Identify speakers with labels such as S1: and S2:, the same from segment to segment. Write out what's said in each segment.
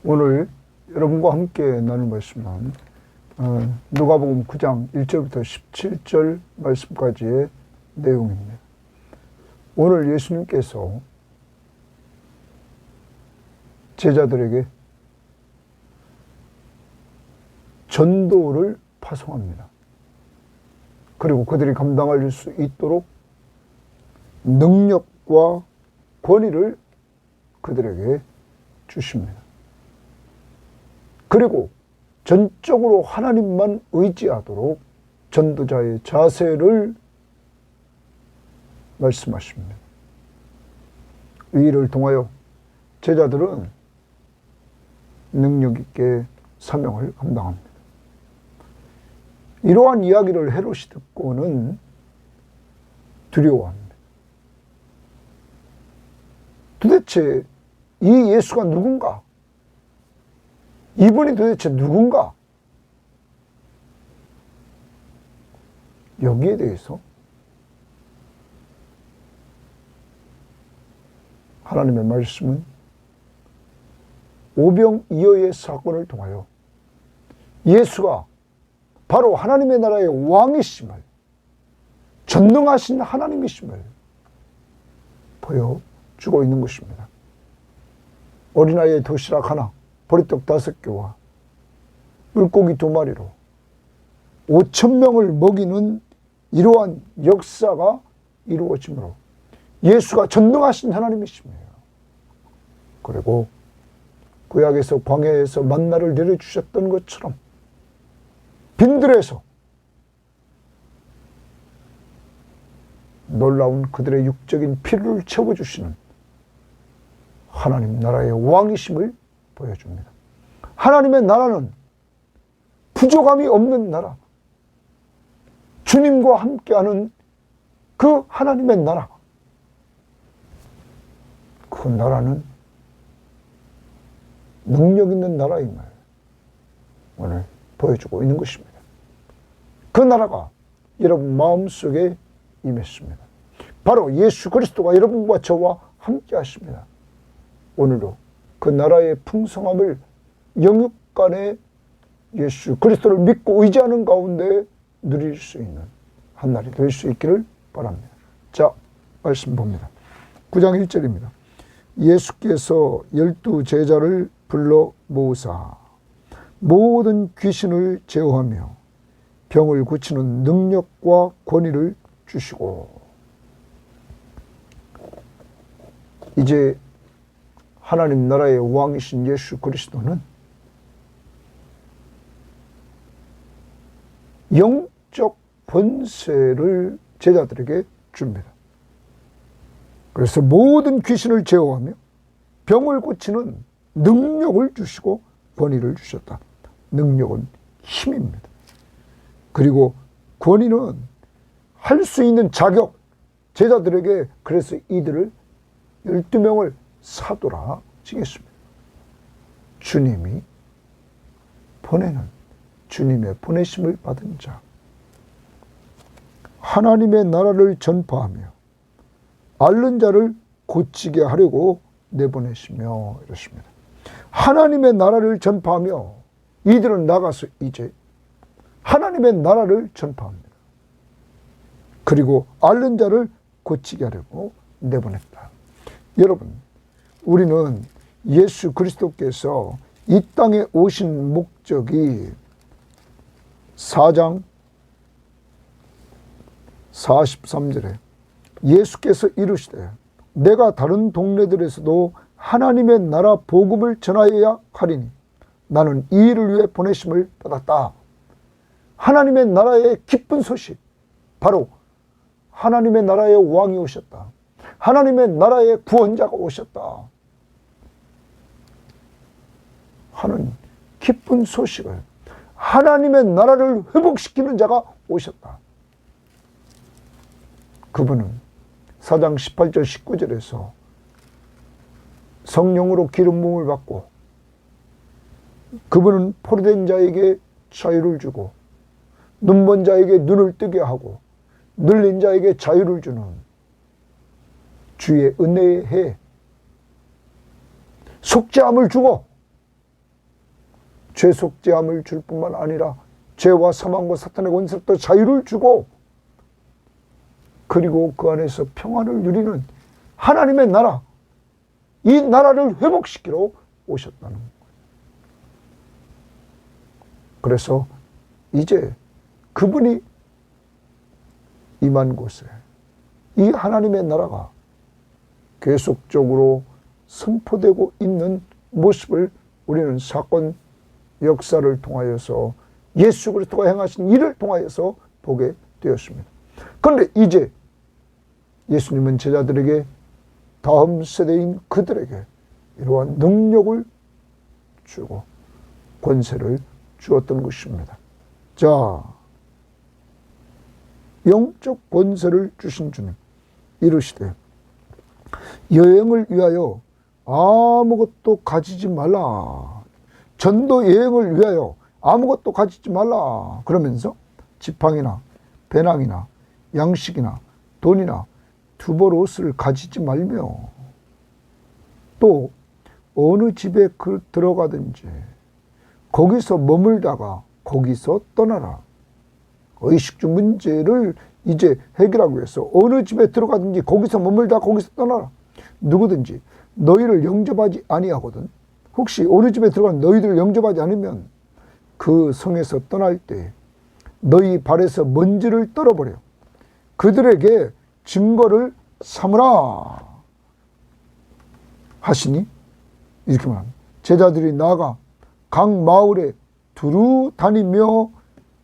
S1: 오늘 여러분과 함께 나눌 말씀은 누가복음 9장 1절부터 17절 말씀까지의 내용입니다. 오늘 예수님께서 제자들에게 전도를 파송합니다. 그리고 그들이 감당할 수 있도록 능력과 권위를 그들에게 주십니다. 그리고 전적으로 하나님만 의지하도록 전도자의 자세를 말씀하십니다. 이 일을 통하여 제자들은 능력 있게 사명을 감당합니다. 이러한 이야기를 헤롯이 듣고는 두려워합니다. 도대체 이 예수가 누군가? 이분이 도대체 누군가? 여기에 대해서 하나님의 말씀은 오병이어의 사건을 통하여 예수가 바로 하나님의 나라의 왕이심을, 전능하신 하나님이심을 보여주고 있는 것입니다. 어린아이의 도시락 하나, 보리떡 5개와 물고기 2마리로 5,000명을 먹이는 이러한 역사가 이루어지므로 예수가 전능하신 하나님이십니다. 그리고 구약에서 광야에서 만나를 내려주셨던 것처럼 빈들에서 놀라운 그들의 육적인 필요를 채워주시는 하나님 나라의 왕이심을 보여줍니다. 하나님의 나라는 부족함이 없는 나라, 주님과 함께하는 그 하나님의 나라, 그 나라는 능력 있는 나라임을 오늘 보여주고 있는 것입니다. 그 나라가 여러분 마음속에 임했습니다. 바로 예수 그리스도가 여러분과 저와 함께 하십니다. 오늘도 그 나라의 풍성함을 영육간에 예수 그리스도를 믿고 의지하는 가운데 누릴 수 있는 한 날이 될 수 있기를 바랍니다. 자, 말씀 봅니다. 9장 1절입니다. 예수께서 12 제자를 불러 모으사 모든 귀신을 제어하며 병을 고치는 능력과 권위를 주시고, 이제 하나님 나라의 왕이신 예수 그리스도는 영적 권세를 제자들에게 줍니다. 그래서 모든 귀신을 제어하며 병을 고치는 능력을 주시고 권위를 주셨다. 능력은 힘입니다. 그리고 권위는 할 수 있는 자격, 제자들에게 그래서 이들을 12명을 사도라 지겠습니다. 주님이 보내는, 주님의 보내심을 받은 자, 하나님의 나라를 전파하며 앓는 자를 고치게 하려고 내보내시며 이렇습니다. 하나님의 나라를 전파하며 이들은 나가서 이제 하나님의 나라를 전파합니다. 그리고 앓는 자를 고치게 하려고 내보냈다. 여러분, 우리는 예수 그리스도께서 이 땅에 오신 목적이 4장 43절에 예수께서 이르시되 내가 다른 동네들에서도 하나님의 나라 복음을 전하여야 하리니 나는 이 일을 위해 보내심을 받았다. 하나님의 나라의 기쁜 소식, 바로 하나님의 나라의 왕이 오셨다. 하나님의 나라의 구원자가 오셨다 하는 기쁜 소식을, 하나님의 나라를 회복시키는 자가 오셨다. 그분은 4장 18절 19절에서 성령으로 기름 부음을 받고 그분은 포로된 자에게 자유를 주고 눈먼 자에게 눈을 뜨게 하고 눌린 자에게 자유를 주는 주의 은혜의 해, 속죄함을 주고 죄속죄함을 줄 뿐만 아니라 죄와 사망과 사탄의 권세로부터 자유를 주고, 그리고 그 안에서 평안을 누리는 하나님의 나라, 이 나라를 회복시키러 오셨다는 거예요. 그래서 이제 그분이 임한 곳에 이 하나님의 나라가 계속적으로 선포되고 있는 모습을 우리는 사건 역사를 통하여서 예수 그리스도가 행하신 일을 통하여서 보게 되었습니다. 그런데 이제 예수님은 제자들에게, 다음 세대인 그들에게 이러한 능력을 주고 권세를 주었던 것입니다. 자, 영적 권세를 주신 주님 이르시되 여행을 위하여 아무것도 가지지 말라. 전도 여행을 위하여 아무것도 가지지 말라. 그러면서 지팡이나 배낭이나 양식이나 돈이나 두벌 옷을 가지지 말며, 또 어느 집에 들어가든지 거기서 머물다가 거기서 떠나라. 의식주 문제를 이제 해결하기 위해서 어느 집에 들어가든지 거기서 머물다 거기서 떠나라. 누구든지 너희를 영접하지 아니하거든, 혹시 어느 집에 들어간 너희들을 영접하지 않으면 그 성에서 떠날 때 너희 발에서 먼지를 떨어버려 그들에게 증거를 삼으라 하시니, 이렇게 말합니다. 제자들이 나아가 각 마을에 두루 다니며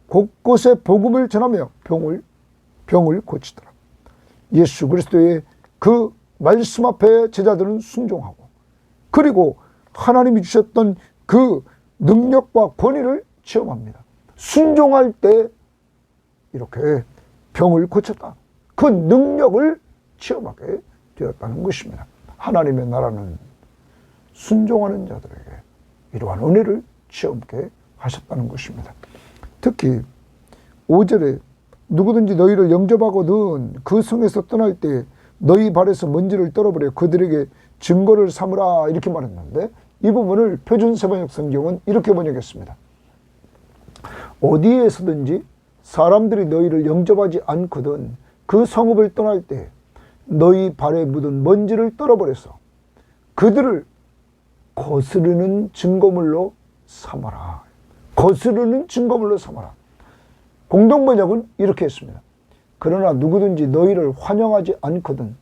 S1: 곳곳에 복음을 전하며 병을 고치더라. 예수 그리스도의 그 말씀 앞에 제자들은 순종하고, 그리고 하나님이 주셨던 그 능력과 권위를 체험합니다. 순종할 때 이렇게 병을 고쳤다. 그 능력을 체험하게 되었다는 것입니다. 하나님의 나라는 순종하는 자들에게 이러한 은혜를 체험하게 하셨다는 것입니다. 특히 5절에 누구든지 너희를 영접하거든 그 성에서 떠날 때 너희 발에서 먼지를 떨어버려 그들에게 증거를 삼으라, 이렇게 말했는데, 이 부분을 표준 세번역 성경은 이렇게 번역했습니다. 어디에서든지 사람들이 너희를 영접하지 않거든 그 성읍을 떠날 때 너희 발에 묻은 먼지를 떨어버려서 그들을 거스르는 증거물로 삼아라. 거스르는 증거물로 삼아라. 공동번역은 이렇게 했습니다. 그러나 누구든지 너희를 환영하지 않거든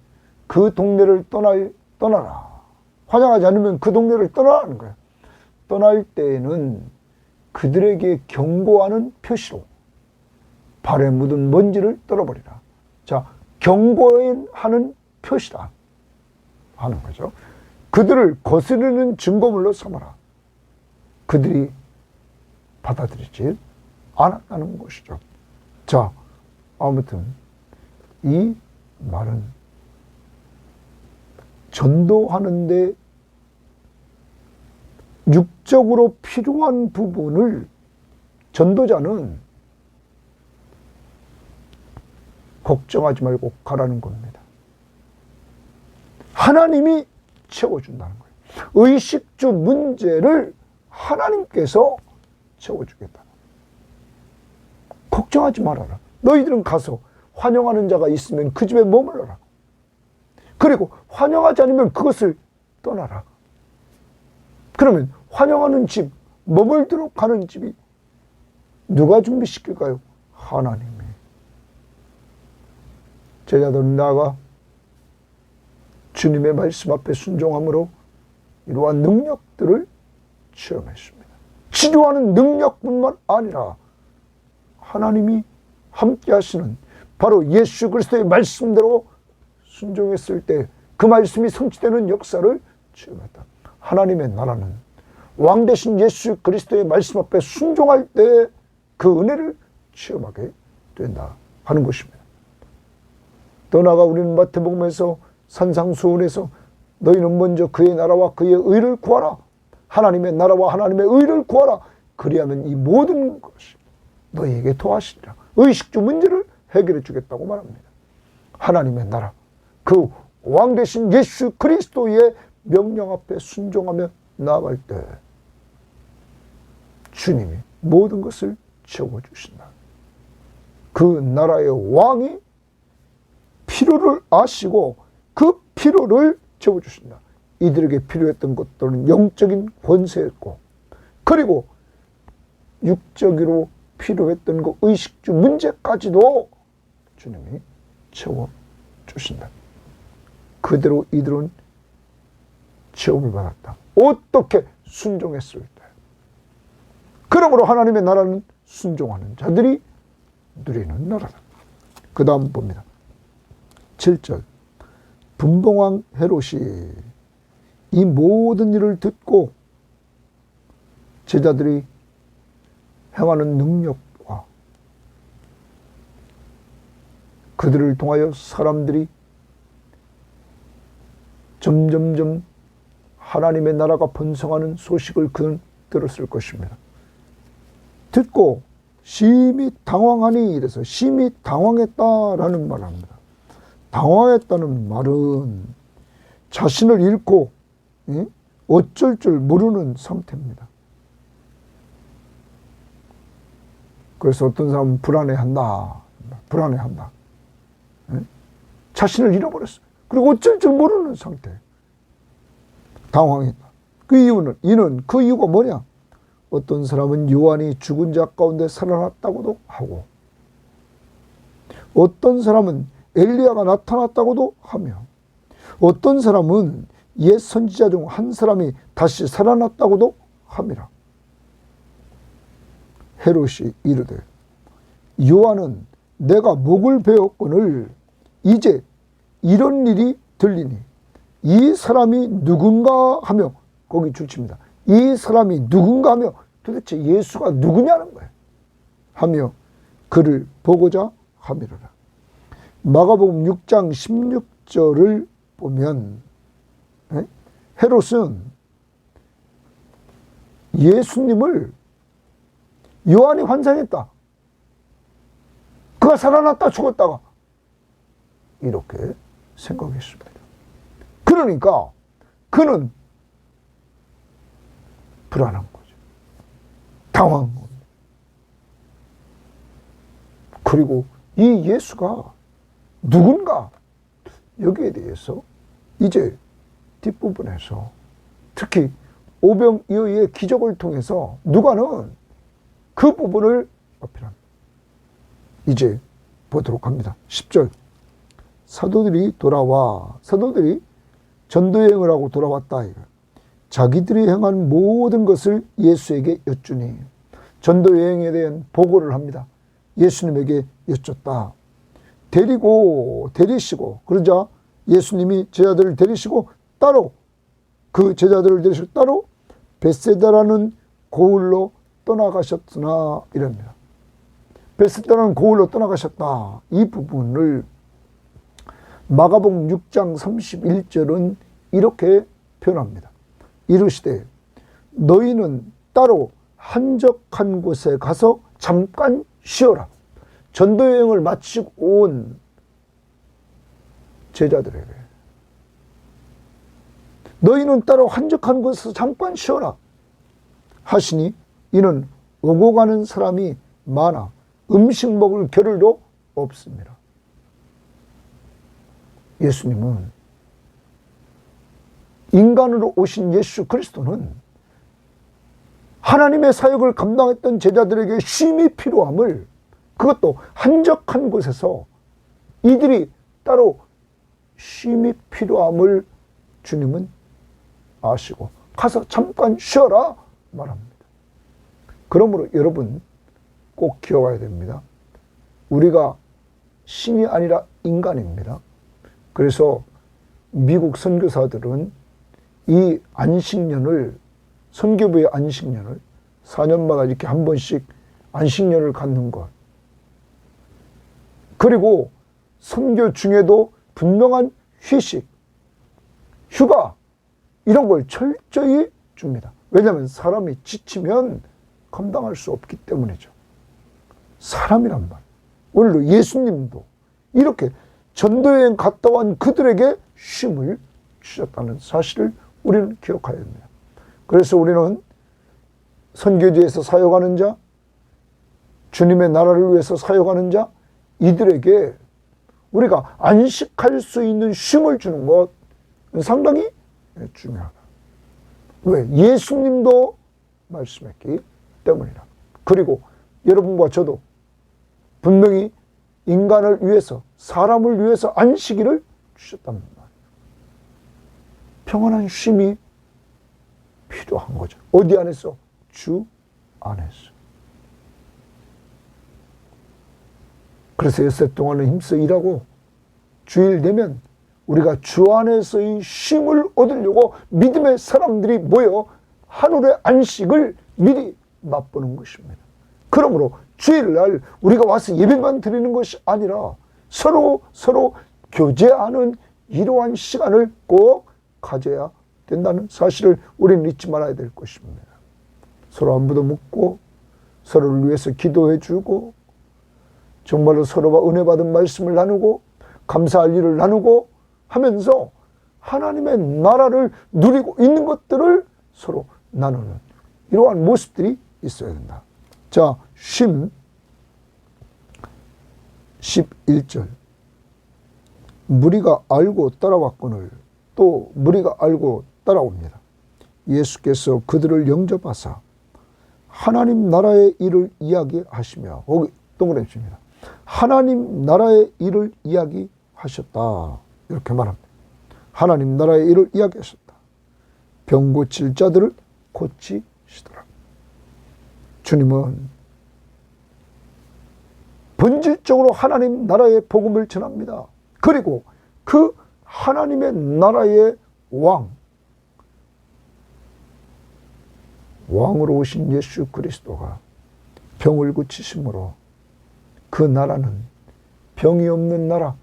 S1: 그 동네를 떠나라. 환영하지 않으면 그 동네를 떠나라는 거예요. 떠날 때에는 그들에게 경고하는 표시로 발에 묻은 먼지를 떨어버리라. 자, 경고하는 표시다 하는 거죠. 그들을 거스르는 증거물로 삼아라. 그들이 받아들이지 않았다는 것이죠. 자, 아무튼 이 말은 전도하는데 육적으로 필요한 부분을 전도자는 걱정하지 말고 가라는 겁니다. 하나님이 채워준다는 거예요. 의식주 문제를 하나님께서 채워주겠다. 걱정하지 말아라. 너희들은 가서 환영하는 자가 있으면 그 집에 머물러라. 그리고 환영하지 않으면 그것을 떠나라. 그러면 환영하는 집, 머물도록 하는 집이 누가 준비시킬까요? 하나님이. 제자들은 나아가 주님의 말씀 앞에 순종함으로 이러한 능력들을 체험했습니다. 치료하는 능력뿐만 아니라 하나님이 함께 하시는 바로 예수 그리스도의 말씀대로 순종했을 때 그 말씀이 성취되는 역사를 체험했다. 하나님의 나라는 왕 되신 예수 그리스도의 말씀 앞에 순종할 때 그 은혜를 체험하게 된다 하는 것입니다. 더 나아가 우리는 마태복음에서 산상수훈에서 너희는 먼저 그의 나라와 그의 의를 구하라. 하나님의 나라와 하나님의 의를 구하라. 그리하면 이 모든 것이 너희에게 더하시리라. 의식주 문제를 해결해 주겠다고 말합니다. 하나님의 나라, 그 왕 되신 예수 그리스도의 명령 앞에 순종하며 나아갈 때 주님이 모든 것을 채워주신다. 그 나라의 왕이 필요를 아시고 그 필요를 채워주신다. 이들에게 필요했던 것들은 영적인 권세였고, 그리고 육적으로 필요했던 그 의식주 문제까지도 주님이 채워주신다. 그대로 이들은 체험을 받았다. 어떻게 순종했을 때. 그러므로 하나님의 나라는 순종하는 자들이 누리는 나라다. 그 다음 봅니다. 7절. 분봉왕 헤롯이 이 모든 일을 듣고 제자들이 행하는 능력과 그들을 통하여 사람들이 점점점 하나님의 나라가 번성하는 소식을 그는 들었을 것입니다. 듣고 심히 당황하니, 이래서 심히 당황했다라는 말을 합니다. 당황했다는 말은 자신을 잃고 어쩔 줄 모르는 상태입니다. 그래서 어떤 사람은 불안해한다. 자신을 잃어버렸어요. 그리고 어쩔 줄 모르는 상태. 당황했다. 그 이유가 뭐냐? 어떤 사람은 요한이 죽은 자 가운데 살아났다고도 하고, 어떤 사람은 엘리야가 나타났다고도 하며, 어떤 사람은 옛 선지자 중 한 사람이 다시 살아났다고도 함이라. 헤롯이 이르되 요한은 내가 목을 베었거늘 이제 이런 일이 들리니 이 사람이 누군가 하며, 거기 줄칩니다. 이 사람이 누군가 하며 도대체 예수가 누구냐는 거예요. 하며 그를 보고자 함이로라. 마가복음 6장 16절을 보면 헤롯은 예수님을 요한이 환상했다. 그가 살아났다 죽었다가 이렇게 생각했습니다. 그러니까 그는 불안한 거죠. 당황한 겁니다. 그리고 이 예수가 누군가, 여기에 대해서 이제 뒷부분에서 특히 오병이어의 기적을 통해서 누가는 그 부분을 어필합니다. 이제 보도록 합니다. 10절. 사도들이 전도여행을 하고 돌아왔다. 자기들이 행한 모든 것을 예수에게 여쭈니, 전도여행에 대한 보고를 합니다. 예수님에게 여쭙다. 데리시고, 그러자 예수님이 제자들을 데리시고 따로, 그 제자들을 데리시고 따로 벳세다라는 고을로 떠나가셨으나, 이랍니다. 벳세다라는 고을로 떠나가셨다. 이 부분을 마가복음 6장 31절은 이렇게 표현합니다. 이르시되 너희는 따로 한적한 곳에 가서 잠깐 쉬어라. 전도여행을 마치고 온 제자들에게 너희는 따로 한적한 곳에서 잠깐 쉬어라 하시니, 이는 오고 가는 사람이 많아 음식 먹을 겨를도 없습니다. 예수님은, 인간으로 오신 예수 그리스도는 하나님의 사역을 감당했던 제자들에게 쉼이 필요함을, 그것도 한적한 곳에서 이들이 따로 쉼이 필요함을 주님은 아시고 가서 잠깐 쉬어라 말합니다. 그러므로 여러분 꼭 기억해야 됩니다. 우리가 신이 아니라 인간입니다. 그래서 미국 선교사들은 이 안식년을, 선교부의 안식년을 4년마다 이렇게 한 번씩 안식년을 갖는 것, 그리고 선교 중에도 분명한 휴식, 휴가, 이런 걸 철저히 줍니다. 왜냐하면 사람이 지치면 감당할 수 없기 때문이죠. 사람이란 말. 오늘도 예수님도 이렇게 전도여행 갔다 온 그들에게 쉼을 주셨다는 사실을 우리는 기억해야 됩니다. 그래서 우리는 선교지에서 사역하는 자, 주님의 나라를 위해서 사역하는 자, 이들에게 우리가 안식할 수 있는 쉼을 주는 것 상당히 중요하다. 왜? 예수님도 말씀했기 때문이다. 그리고 여러분과 저도 분명히 인간을 위해서, 사람을 위해서 안식일을 주셨단 말이에요. 평안한 쉼이 필요한 거죠. 어디 안에서? 주 안에서. 그래서 엿새 동안은 힘써 일하고 주일 되면 우리가 주 안에서의 쉼을 얻으려고 믿음의 사람들이 모여 하늘의 안식을 미리 맛보는 것입니다. 그러므로 주일날 우리가 와서 예배만 드리는 것이 아니라 서로 교제하는 이러한 시간을 꼭 가져야 된다는 사실을 우리는 잊지 말아야 될 것입니다. 서로 안부도 묻고 서로를 위해서 기도해 주고 정말로 서로가 은혜 받은 말씀을 나누고 감사할 일을 나누고 하면서 하나님의 나라를 누리고 있는 것들을 서로 나누는 이러한 모습들이 있어야 된다. 자, 쉼 11절. 무리가 알고 따라왔거늘 또 무리가 알고 따라옵니다. 예수께서 그들을 영접하사 하나님 나라의 일을 이야기하시며, 거기 동그라미 칩니다. 하나님 나라의 일을 이야기하셨다. 이렇게 말합니다. 하나님 나라의 일을 이야기하셨다. 병 고칠 자들을 고치시더라. 주님은 본질적으로 하나님 나라의 복음을 전합니다. 그리고 그 하나님의 나라의 왕으로 오신 예수 그리스도가 병을 고치심으로 그 나라는 병이 없는 나라,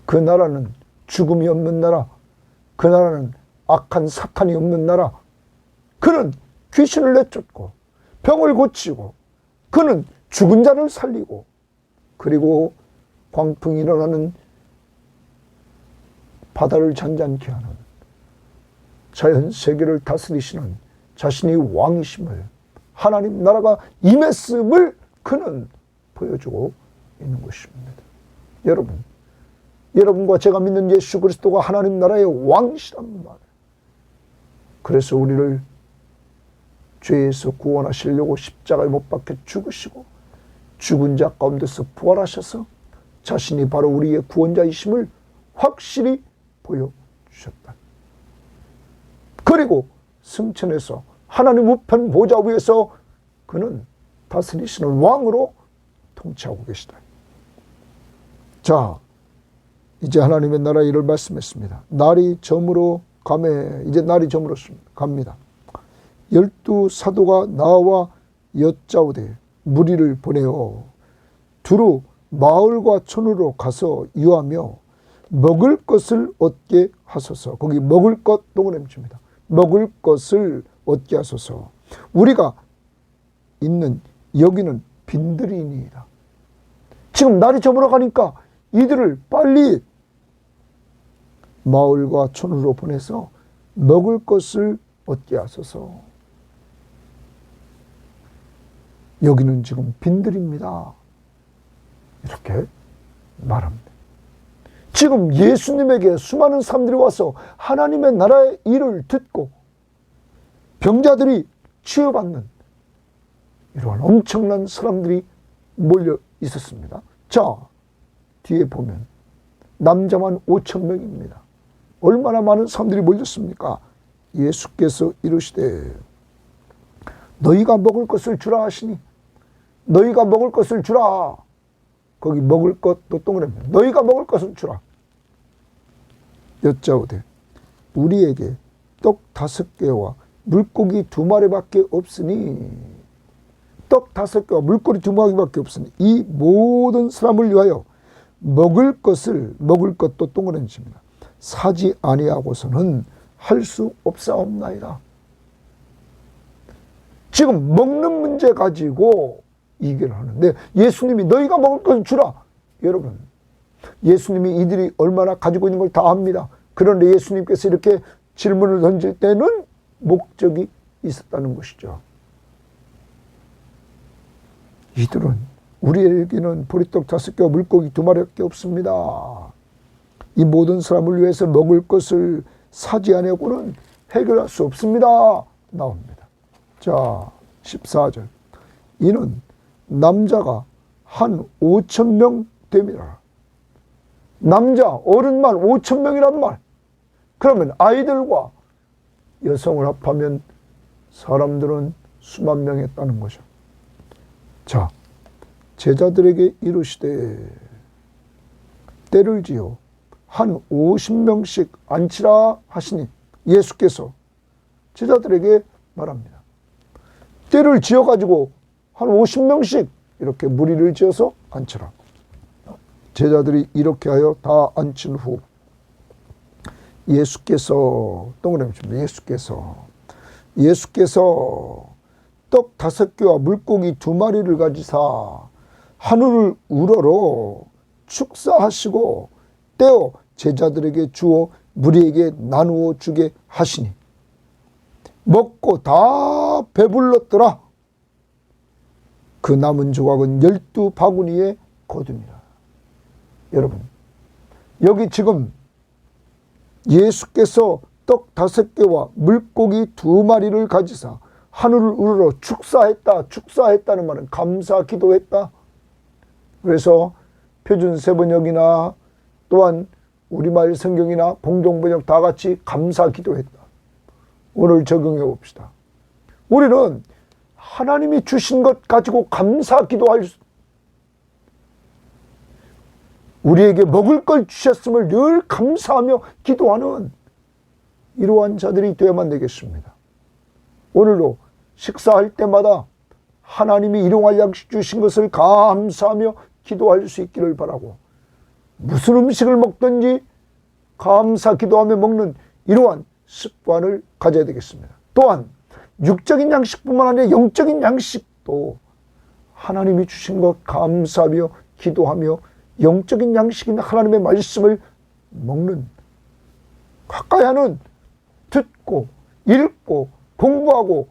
S1: 그 나라는 죽음이 없는 나라, 그 나라는 악한 사탄이 없는 나라. 그는 귀신을 내쫓고 병을 고치고 그는 죽은 자를 살리고 그리고 광풍이 일어나는 바다를 잔잔케 하는 자연 세계를 다스리시는 자신이 왕이심을, 하나님 나라가 임했음을 그는 보여주고 있는 것입니다. 여러분과 제가 믿는 예수 그리스도가 하나님 나라의 왕이시란 말이에요. 그래서 우리를 죄에서 구원하시려고 십자가에 못 박혀 죽으시고 죽은 자 가운데서 부활하셔서 자신이 바로 우리의 구원자이심을 확실히 보여주셨다. 그리고 승천해서 하나님 우편 보좌 위에서 그는 다스리시는 왕으로 통치하고 계시다. 자, 이제 하나님의 나라 일을 말씀했습니다. 날이 저물어 가매, 이제 날이 저물어 갑니다. 12 사도가 나와 여짜오되 무리를 보내어 두루 마을과 촌으로 가서 유하며 먹을 것을 얻게 하소서. 거기 먹을 것 동그라미 칩니다. 먹을 것을 얻게 하소서. 우리가 있는 여기는 빈들이니이다. 지금 날이 저물어 가니까 이들을 빨리 마을과 촌으로 보내서 먹을 것을 얻게 하소서. 여기는 지금 빈들입니다. 이렇게 말합니다. 지금 예수님에게 수많은 사람들이 와서 하나님의 나라의 일을 듣고 병자들이 치유받는 이러한 엄청난 사람들이 몰려 있었습니다. 자, 뒤에 보면 남자만 5,000명입니다. 얼마나 많은 사람들이 몰렸습니까? 예수께서 이르시되 너희가 먹을 것을 주라 하시니, 너희가 먹을 것을 주라. 거기 먹을 것도 동그라미, 너희가 먹을 것을 주라. 여짜오되 우리에게 떡 5개와 물고기 2마리밖에 없으니, 떡 5개와 물고기 2마리밖에 없으니 이 모든 사람을 위하여 먹을 것도 동그라미 칩니다. 사지 아니하고서는 할 수 없사옵나이다. 지금 먹는 문제 가지고 얘기를 하는데 예수님이 너희가 먹을 것을 주라. 여러분, 예수님이 이들이 얼마나 가지고 있는 걸 다 압니다. 그런데 예수님께서 이렇게 질문을 던질 때는 목적이 있었다는 것이죠. 이들은 우리에게는 보리떡 5개와 물고기 2마리밖에 없습니다. 이 모든 사람을 위해서 먹을 것을 사지 아니하고는 해결할 수 없습니다. 나옵니다. 자, 14절. 이는 남자가 한 5,000명 됩니다. 남자, 어른만 5,000명이란 말. 그러면 아이들과 여성을 합하면 사람들은 수만 명 했다는 거죠. 자, 제자들에게 이르시되 때를 지어 한 50명씩 앉히라 하시니 예수께서 제자들에게 말합니다. 때를 지어가지고 한 50명씩 이렇게 무리를 지어서 앉히라. 제자들이 이렇게 하여 다 앉힌 후 예수께서 동그라미 칩니다. 예수께서 떡 5개와 물고기 2마리를 가지사 하늘을 우러러 축사하시고 떼어 제자들에게 주어 무리에게 나누어 주게 하시니 먹고 다 배불렀더라. 그 남은 조각은 12바구니에 거두니라. 여러분, 여기 지금 예수께서 떡 5개와 물고기 2마리를 가지사 하늘을 우러러 축사했다는 말은 감사 기도했다. 그래서 표준 세번역이나 또한 우리말 성경이나 공동번역 다 같이 감사 기도했다. 오늘 적용해 봅시다. 우리는 하나님이 주신 것 가지고 감사 기도할 수, 우리에게 먹을 걸 주셨음을 늘 감사하며 기도하는 이러한 자들이 되어야만 되겠습니다. 오늘도 식사할 때마다 하나님이 일용할 양식 주신 것을 감사하며 기도할 수 있기를 바라고, 무슨 음식을 먹든지 감사 기도하며 먹는 이러한 습관을 가져야 되겠습니다. 또한 육적인 양식뿐만 아니라 영적인 양식도 하나님이 주신 것 감사하며 기도하며 영적인 양식인 하나님의 말씀을 먹는, 가까이 하는, 듣고 읽고 공부하고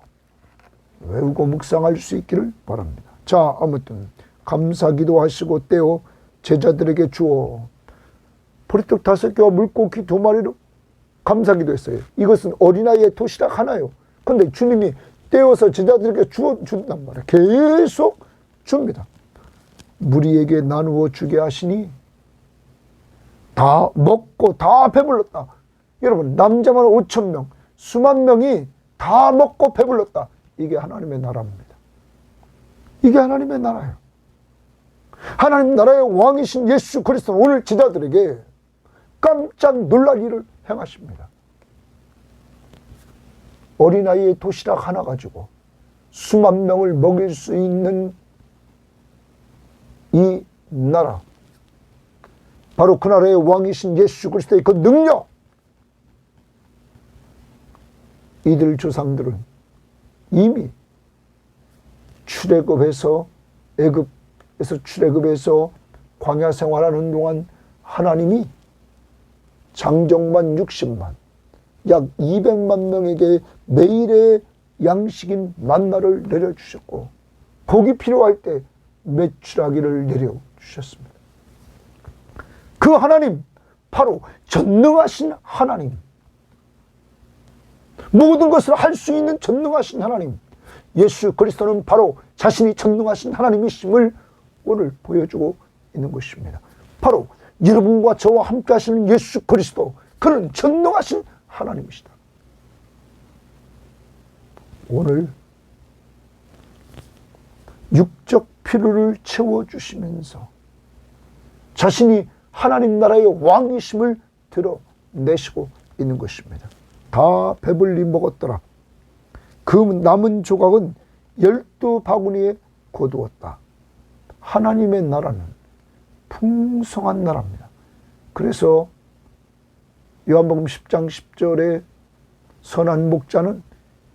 S1: 외우고 묵상할 수 있기를 바랍니다. 자, 아무튼 감사 기도하시고 떼어 제자들에게 주어 보리떡 5개와 물고기 2마리로 감사 기도했어요. 이것은 어린아이의 도시락 하나요. 그런데 주님이 떼어서 제자들에게 준단 말이에요. 계속 줍니다. 무리에게 나누어 주게 하시니 다 먹고 다 배불렀다. 여러분, 남자만 5,000명, 수만 명이 다 먹고 배불렀다. 이게 하나님의 나라입니다. 이게 하나님의 나라예요. 하나님 나라의 왕이신 예수 그리스도는 오늘 제자들에게 깜짝 놀랄 일을 행하십니다. 어린아이의 도시락 하나 가지고 수만 명을 먹일 수 있는 이 나라, 바로 그 나라의 왕이신 예수 그리스도의 그 능력, 이들 조상들은 이미 출애굽해서 애굽에서 출애굽해서 광야 생활하는 동안 하나님이 장정만 60만, 약 200만 명에게 매일의 양식인 만나를 내려주셨고, 고기 필요할 때 메추라기를 내려주셨습니다. 그 하나님, 바로 전능하신 하나님, 모든 것을 할 수 있는 전능하신 하나님, 예수 그리스도는 바로 자신이 전능하신 하나님이심을 오늘 보여주고 있는 것입니다. 바로 여러분과 저와 함께 하시는 예수 그리스도, 그는 전능하신 하나님이시다. 오늘 육적 필요를 채워주시면서 자신이 하나님 나라의 왕이심을 드러내시고 있는 것입니다. 다 배불리 먹었더라. 그 남은 조각은 12바구니에 거두었다. 하나님의 나라는 풍성한 나라입니다. 그래서 요한복음 10장 10절에 선한 목자는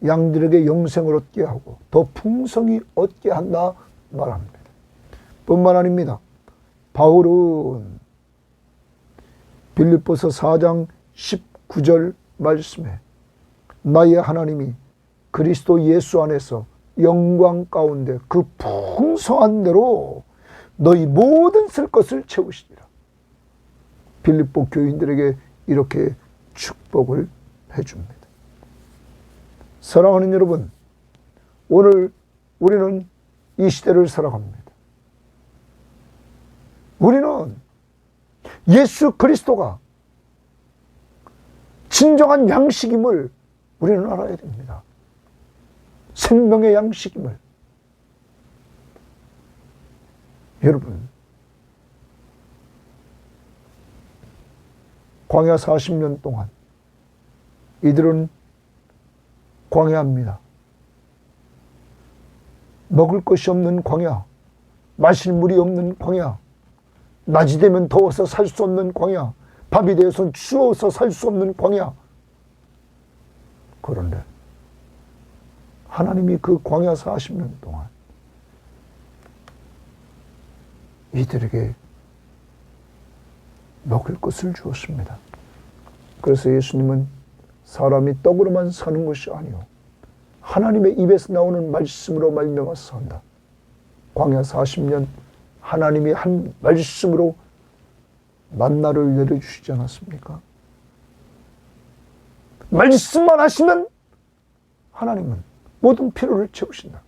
S1: 양들에게 영생을 얻게 하고 더 풍성히 얻게 한다 말합니다. 뿐만 아닙니다. 바울은 빌립보서 4장 19절 말씀에 나의 하나님이 그리스도 예수 안에서 영광 가운데 그 풍성한 대로 너희 모든 쓸 것을 채우시리라. 빌립보 교인들에게 이렇게 축복을 해줍니다. 사랑하는 여러분, 오늘 우리는 이 시대를 살아갑니다. 우리는 예수 그리스도가 진정한 양식임을 우리는 알아야 됩니다. 생명의 양식임을. 여러분, 광야 40년 동안 이들은 광야입니다. 먹을 것이 없는 광야, 마실 물이 없는 광야, 낮이 되면 더워서 살 수 없는 광야, 밤이 되어서 추워서 살 수 없는 광야. 그런데 하나님이 그 광야 40년 동안 이들에게 먹을 것을 주었습니다. 그래서 예수님은 사람이 떡으로만 사는 것이 아니요 하나님의 입에서 나오는 말씀으로 말미암아서 산다. 광야 40년 하나님이 한 말씀으로 만나를 내려주시지 않았습니까? 말씀만 하시면 하나님은 모든 필요를 채우신다.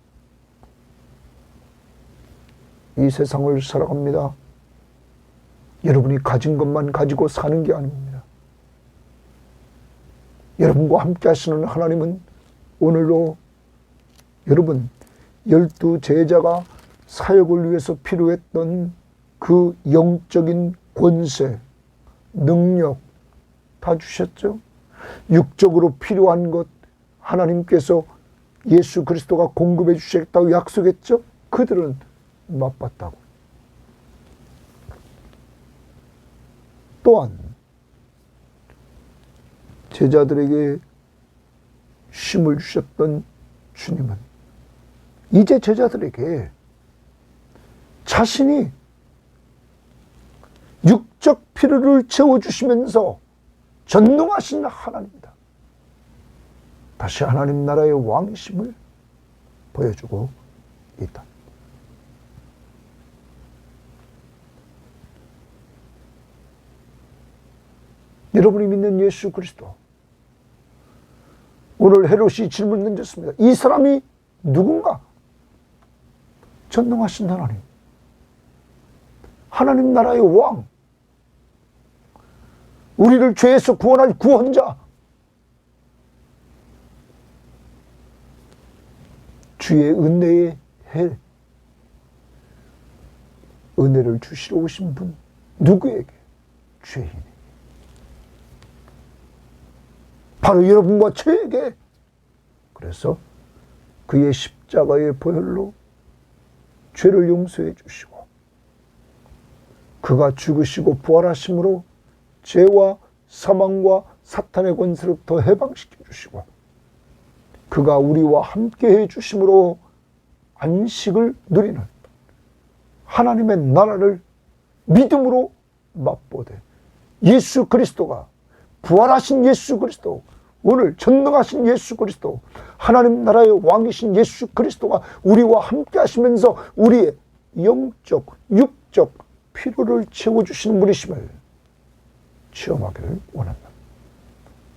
S1: 이 세상을 살아갑니다. 여러분이 가진 것만 가지고 사는 게 아닙니다. 여러분과 함께 하시는 하나님은 오늘도 여러분 12제자가 사역을 위해서 필요했던 그 영적인 권세, 능력 다 주셨죠. 육적으로 필요한 것 하나님께서 예수 그리스도가 공급해 주시겠다고 약속했죠. 그들은 맛봤다고. 또한 제자들에게 쉼을 주셨던 주님은 이제 제자들에게 자신이 육적 필요를 채워주시면서 전능하신 하나님이다. 다시 하나님 나라의 왕이심을 보여주고 있다. 여러분이 믿는 예수 그리스도, 오늘 헤롯이 질문 던졌습니다. 이 사람이 누군가? 전능하신 하나님, 하나님 나라의 왕, 우리를 죄에서 구원할 구원자, 주의 은혜의 해, 은혜를 주시러 오신 분 누구에게? 죄인에게. 바로 여러분과 저에게. 그래서 그의 십자가의 보혈로 죄를 용서해 주시고 그가 죽으시고 부활하심으로 죄와 사망과 사탄의 권세로부터 해방시켜 주시고 그가 우리와 함께 해 주심으로 안식을 누리는 하나님의 나라를 믿음으로 맛보되 예수 그리스도가 부활하신 예수 그리스도, 오늘 전능하신 예수 그리스도, 하나님 나라의 왕이신 예수 그리스도가 우리와 함께 하시면서 우리의 영적, 육적 필요를 채워주시는 분이심을 체험하기를 원합니다.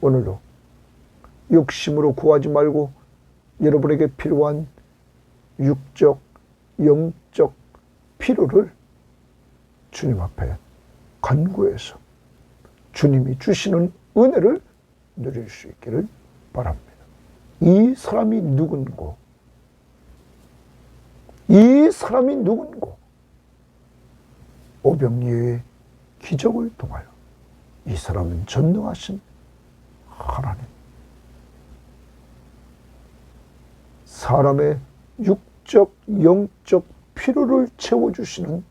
S1: 오늘도 욕심으로 구하지 말고 여러분에게 필요한 육적, 영적 필요를 주님 앞에 간구해서 주님이 주시는 은혜를 누릴 수 있기를 바랍니다. 이 사람이 누군고? 이 사람이 누군고? 오병이어의 기적을 통하여 이 사람은 전능하신 하나님, 사람의 육적, 영적 필요를 채워주시는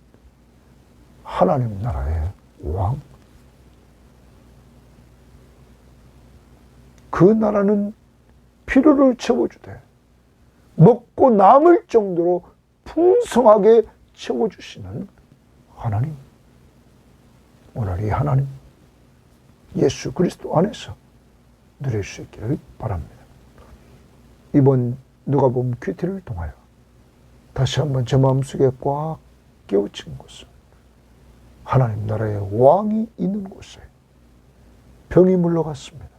S1: 하나님 나라의 왕, 그 나라는 필요를 채워주되 먹고 남을 정도로 풍성하게 채워주시는 하나님. 오늘 이 하나님 예수 그리스도 안에서 누릴 수 있기를 바랍니다. 이번 누가복음 큐티를 통하여 다시 한번 제 마음속에 꽉 깨우친 것은 하나님 나라의 왕이 있는 곳에 병이 물러갔습니다.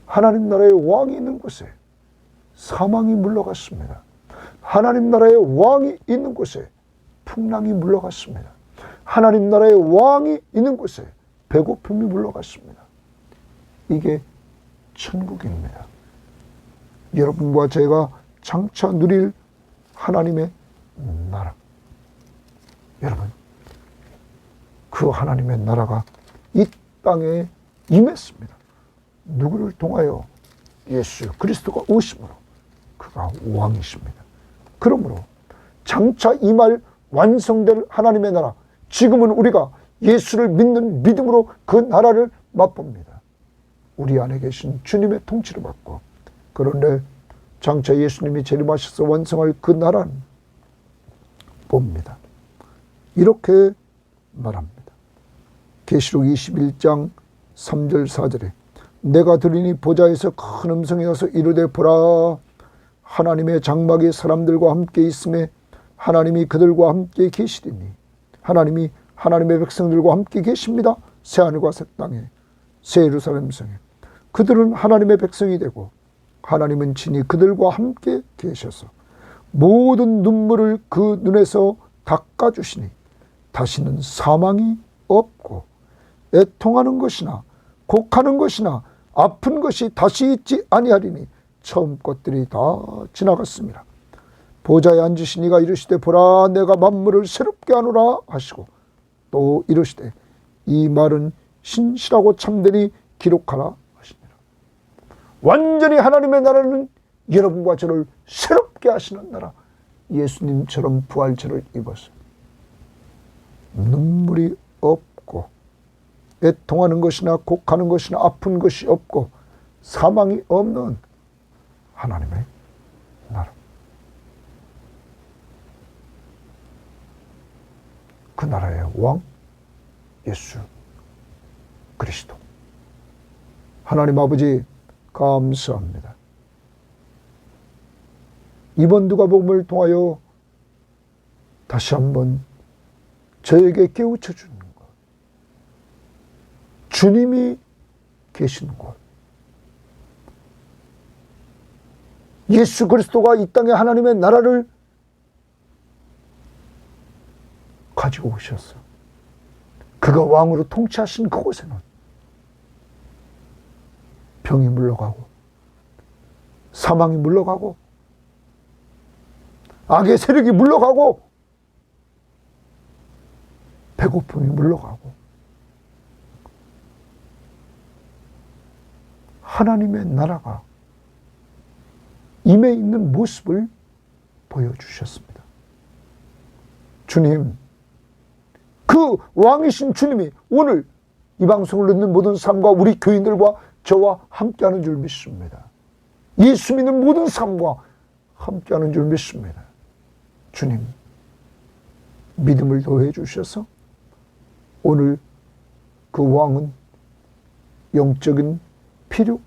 S1: 하나님 나라의 왕이 있는 곳에 사망이 물러갔습니다. 하나님 나라의 왕이 있는 곳에 풍랑이 물러갔습니다. 하나님 나라의 왕이 있는 곳에 배고픔이 물러갔습니다. 이게 천국입니다. 여러분과 제가 장차 누릴 하나님의 나라. 여러분, 그 하나님의 나라가 이 땅에 임했습니다. 누구를 통하여? 예수 그리스도가 오심으로 그가 왕이십니다. 그러므로 장차 임할 완성될 하나님의 나라, 지금은 우리가 예수를 믿는 믿음으로 그 나라를 맛봅니다. 우리 안에 계신 주님의 통치를 받고, 그런데 장차 예수님이 재림하셔서 완성할 그 나라는 봅니다. 이렇게 말합니다. 계시록 21장 3절 4절에 내가 들으니 보좌에서 큰 음성이 나서 이르되 보라, 하나님의 장막이 사람들과 함께 있음에 하나님이 그들과 함께 계시리니 하나님이 하나님의 백성들과 함께 계십니다. 새하늘과 새 땅에 새 예루살렘 성에 그들은 하나님의 백성이 되고 하나님은 친히 그들과 함께 계셔서 모든 눈물을 그 눈에서 닦아주시니 다시는 사망이 없고 애통하는 것이나 곡하는 것이나 아픈 것이 다시 있지 아니하리니 처음 것들이 다 지나갔습니다. 보좌에 앉으신 이가 이르시되 보라, 내가 만물을 새롭게 하노라 하시고 또 이르시되 이 말은 신실하고 참되니 기록하라 하시니라. 완전히 하나님의 나라는 여러분과 저를 새롭게 하시는 나라. 예수님처럼 부활체를 입어서 눈물이 없고 애통하는 것이나 곡하는 것이나 아픈 것이 없고 사망이 없는 하나님의 나라. 그 나라의 왕 예수 그리스도. 하나님 아버지 감사합니다. 이번 누가복음을 통하여 다시 한번 저에게 깨우쳐 주는 것, 주님이 계신 곳, 예수 그리스도가 이 땅에 하나님의 나라를 가지고 오셨어. 그가 왕으로 통치하신 그곳에는 병이 물러가고 사망이 물러가고 악의 세력이 물러가고 배고픔이 물러가고 하나님의 나라가 임해 있는 모습을 보여주셨습니다. 주님, 그 왕이신 주님이 오늘 이 방송을 듣는 모든 사람과 우리 교인들과 저와 함께하는 줄 믿습니다. 예수 믿는 모든 사람과 함께하는 줄 믿습니다. 주님, 믿음을 더해 주셔서 오늘 그 왕은 영적인 필요,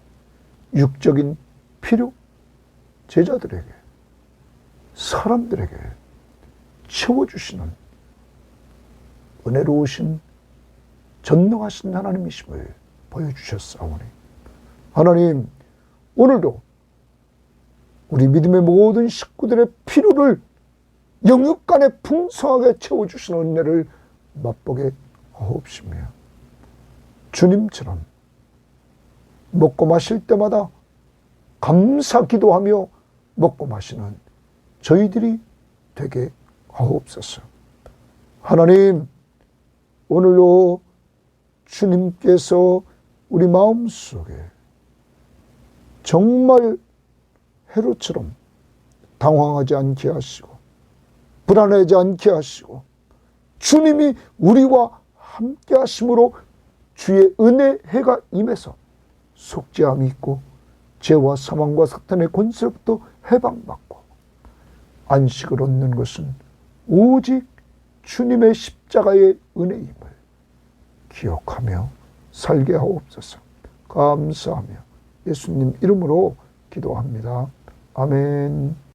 S1: 육적인 필요, 제자들에게, 사람들에게 채워주시는 은혜로우신 전능하신 하나님이심을 보여주셨사오니 하나님, 오늘도 우리 믿음의 모든 식구들의 필요를 영육간에 풍성하게 채워주시는 은혜를 맛보게 하옵시며 주님처럼 먹고 마실 때마다 감사 기도하며 먹고 마시는 저희들이 되게 하옵소서. 하나님, 오늘도 주님께서 우리 마음속에 정말 헤롯처럼 당황하지 않게 하시고 불안하지 않게 하시고 주님이 우리와 함께 하심으로 주의 은혜 해가 임해서 속죄함이 있고 죄와 사망과 사탄의 권세로부터 해방받고 안식을 얻는 것은 오직 주님의 십자가의 은혜임을 기억하며 살게 하옵소서. 감사하며 예수님 이름으로 기도합니다. 아멘.